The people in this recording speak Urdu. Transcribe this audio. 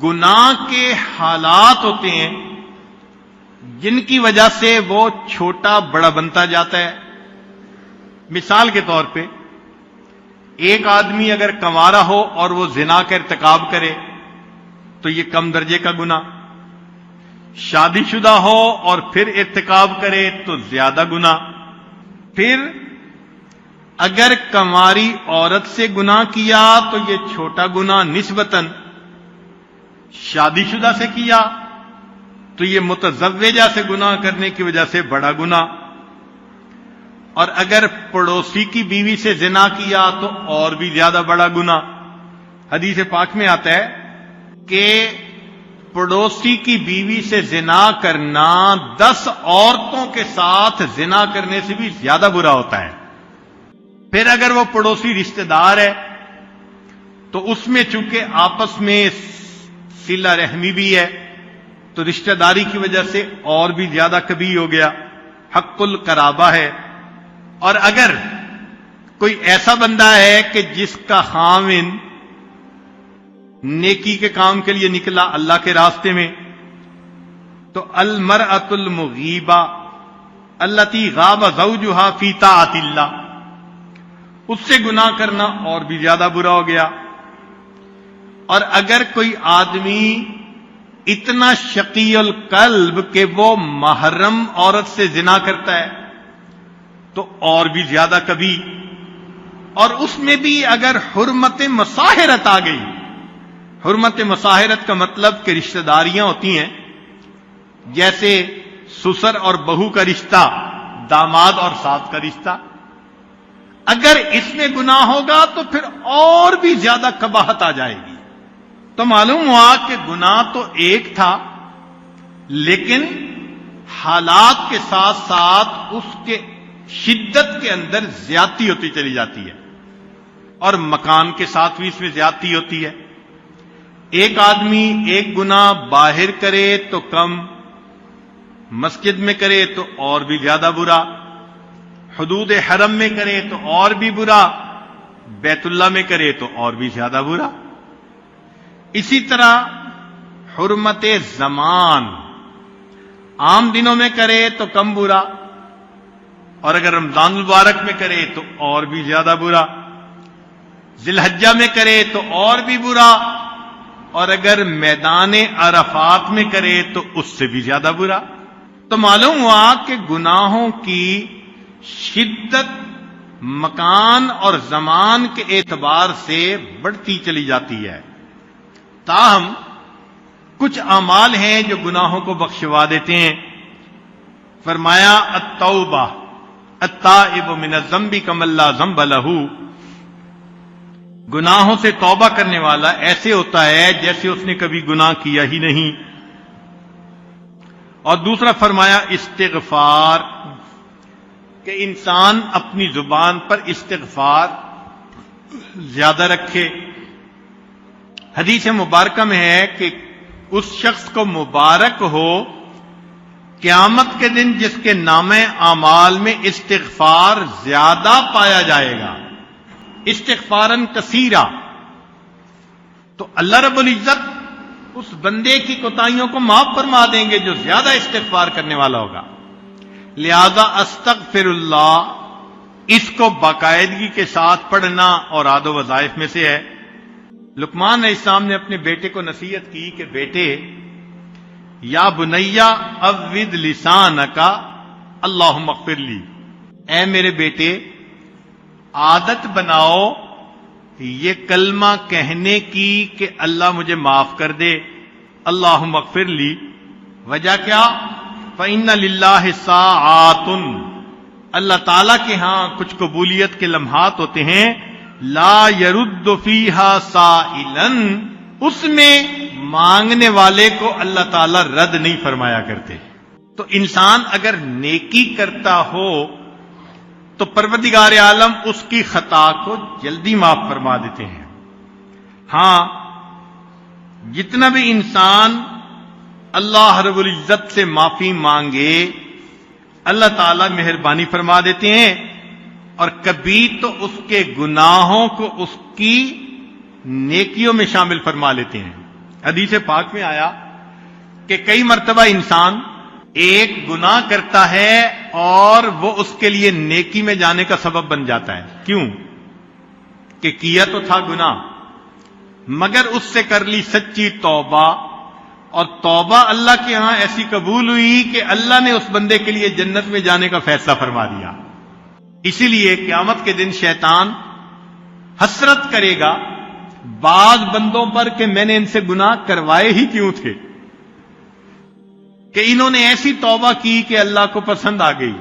گناہ کے حالات ہوتے ہیں جن کی وجہ سے وہ چھوٹا بڑا بنتا جاتا ہے. مثال کے طور پہ ایک آدمی اگر کنوارا ہو اور وہ زنا کا ارتکاب کرے تو یہ کم درجے کا گناہ، شادی شدہ ہو اور پھر ارتکاب کرے تو زیادہ گناہ، پھر اگر کنواری عورت سے گناہ کیا تو یہ چھوٹا گناہ نسبتاً، شادی شدہ سے کیا تو یہ متزوجہ سے گناہ کرنے کی وجہ سے بڑا گناہ، اور اگر پڑوسی کی بیوی سے زنا کیا تو اور بھی زیادہ بڑا گناہ. حدیث پاک میں آتا ہے کہ پڑوسی کی بیوی سے زنا کرنا 10 عورتوں کے ساتھ زنا کرنے سے بھی زیادہ برا ہوتا ہے. پھر اگر وہ پڑوسی رشتہ دار ہے تو اس میں چونکہ آپس میں صلہ رحمی بھی ہے تو رشتہ داری کی وجہ سے اور بھی زیادہ کبھی ہو گیا، حق القرابہ ہے. اور اگر کوئی ایسا بندہ ہے کہ جس کا خاوند نیکی کے کام کے لیے نکلا اللہ کے راستے میں، تو المرأۃ المغیبہ التی غاب زوجہا فی طاعت اللہ، اس سے گناہ کرنا اور بھی زیادہ برا ہو گیا. اور اگر کوئی آدمی اتنا شقی القلب کہ وہ محرم عورت سے زنا کرتا ہے تو اور بھی زیادہ کبھی. اور اس میں بھی اگر حرمت مصاہرت آ گئی، حرمت مصاہرت کا مطلب کہ رشتہ داریاں ہوتی ہیں جیسے سسر اور بہو کا رشتہ، داماد اور ساس کا رشتہ، اگر اس میں گناہ ہوگا تو پھر اور بھی زیادہ قباحت آ جائے گی. تو معلوم ہوا کہ گناہ تو ایک تھا لیکن حالات کے ساتھ ساتھ اس کے شدت کے اندر زیادتی ہوتی چلی جاتی ہے، اور مکان کے ساتھ بھی اس میں زیادتی ہوتی ہے. ایک آدمی ایک گناہ باہر کرے تو کم، مسجد میں کرے تو اور بھی زیادہ برا، حدود حرم میں کرے تو اور بھی برا، بیت اللہ میں کرے تو اور بھی زیادہ برا. اسی طرح حرمت زمان، عام دنوں میں کرے تو کم برا، اور اگر رمضان المبارک میں کرے تو اور بھی زیادہ برا، ذی الحجہ میں کرے تو اور بھی برا، اور اگر میدان عرفات میں کرے تو اس سے بھی زیادہ برا. تو معلوم ہوا کہ گناہوں کی شدت مکان اور زمان کے اعتبار سے بڑھتی چلی جاتی ہے. تاہم کچھ اعمال ہیں جو گناہوں کو بخشوا دیتے ہیں. فرمایا التوبہ التائب من الذنب کمن لا ذنب لہ، گناہوں سے توبہ کرنے والا ایسے ہوتا ہے جیسے اس نے کبھی گناہ کیا ہی نہیں. اور دوسرا فرمایا استغفار، کہ انسان اپنی زبان پر استغفار زیادہ رکھے. حدیث مبارکہ میں ہے کہ اس شخص کو مبارک ہو قیامت کے دن جس کے نامہ اعمال میں استغفار زیادہ پایا جائے گا، استغفاراً کثیرا. تو اللہ رب العزت اس بندے کی کوتاہیوں کو معاف فرما دیں گے جو زیادہ استغفار کرنے والا ہوگا. لہذا استغفر اللہ، اس کو باقاعدگی کے ساتھ پڑھنا اور عاد و وظائف میں سے ہے. لقمان علیہ السلام نے اپنے بیٹے کو نصیحت کی کہ بیٹے، یا بنیا اوّد لسانک اللہم اغفر لی، اے میرے بیٹے عادت بناؤ یہ کلمہ کہنے کی کہ اللہ مجھے معاف کر دے، اللہم اغفر لی. وجہ کیا؟ فإن للہ ساعات، اللہ تعالیٰ کے ہاں کچھ قبولیت کے لمحات ہوتے ہیں، لا يرد فیہا سائلا، اس میں مانگنے والے کو اللہ تعالیٰ رد نہیں فرمایا کرتے. تو انسان اگر نیکی کرتا ہو تو پروردگار عالم اس کی خطا کو جلدی معاف فرما دیتے ہیں. ہاں، جتنا بھی انسان اللہ رب العزت سے معافی مانگے اللہ تعالیٰ مہربانی فرما دیتے ہیں، اور کبھی تو اس کے گناہوں کو اس کی نیکیوں میں شامل فرما لیتے ہیں. حدیث پاک میں آیا کہ کئی مرتبہ انسان ایک گناہ کرتا ہے اور وہ اس کے لیے نیکی میں جانے کا سبب بن جاتا ہے. کیوں؟ کہ کیا تو تھا گناہ مگر اس سے کر لی سچی توبہ، اور توبہ اللہ کے ہاں ایسی قبول ہوئی کہ اللہ نے اس بندے کے لیے جنت میں جانے کا فیصلہ فرما دیا. اسی لیے قیامت کے دن شیطان حسرت کرے گا بعض بندوں پر کہ میں نے ان سے گناہ کروائے ہی کیوں تھے، کہ انہوں نے ایسی توبہ کی کہ اللہ کو پسند آ گئی.